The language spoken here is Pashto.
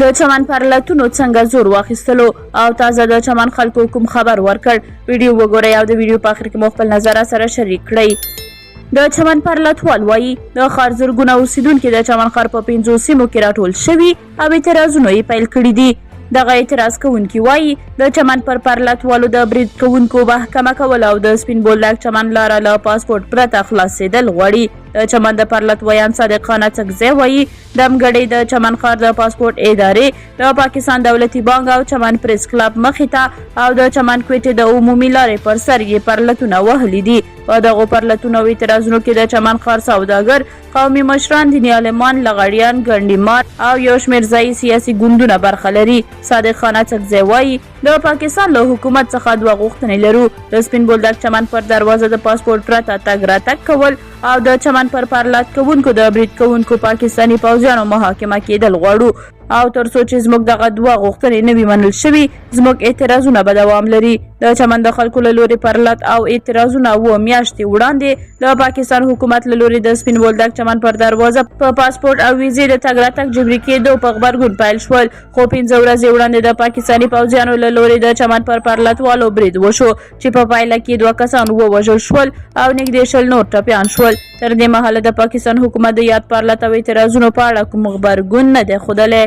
د چمن پرلتونو څنګه زور واخیستلو او تازه د چمن خلکو کوم خبر ورکړ. ویډیو وګورئ او د ویډیو په اخر کې مو خپل نظر سره شریک کړئ. د چمن پرلتوال وایي د ښار زرګونه اوسیدونکي د چمن ښار په 5 سیمو کې راټول شوي او اعتراضونه یې پیل کړي دي. دغه اعتراض کوونکي وایي د چمن پر پرلتوالو د برید کوونکو محکمه کول او د سپین بولدک چمن لاره له پاسپورت پرته خلاصېدل غواړي. د چمن د پرلت ویان صادقانه څکزی وایي دمګړۍ د چمن ښار د پاسپورت ادارې د پاکستان دولتي بانک او چمن پریس کلب مخې ته او د چمن کوټې د عمومي لارې پر سر یې پرلتونه وهلي دي. په دغو پرلتونو او اعتراضونو کې د چمن ښار سوداګر، قومي مشران، دیني عالمان، لغړیان، ګنډیمار او یو شمېر ځایي سیاسي ګوندونه برخه لري. صادقانه څکزی وایي د پاکستان له حکومت څخه 2 غوښتنې لرو. د سپین بولدک چمن پر دروازه د پاسپورت پرته تګ راتګ کول او د چمن پر پرلت کوونکو د برید کوونکو پاکستاني پوځیانو محاکمه کېدل غواړو او تر څو چې زموږ دغه 2 غوښتنې نه وي منل شوي زموږ اعتراضونه به دوام لري. د چمن د خلکو له لوري پرلت او اعتراضونه 2 میاشتې وړاندې د پاکستان حکومت له لوري د سپین بولدک چمن پر دروازه په پاسپورت او ویزې د تګ راتګ جبري کېدو په غبرګون پیل شول. خو 15 ورځې وړاندې د پاکستاني پوځیانو له لوري د چمن پر پرلتوالو برید وشو چې په پایله کې 2 کسان ووژل شول او نږدې 20 نور ټپیان شول. تر دې مهاله د پاکستان حکومت د یاد پرلت او اعتراضونو په اړه کوم غبرګون نه دی ښودلی.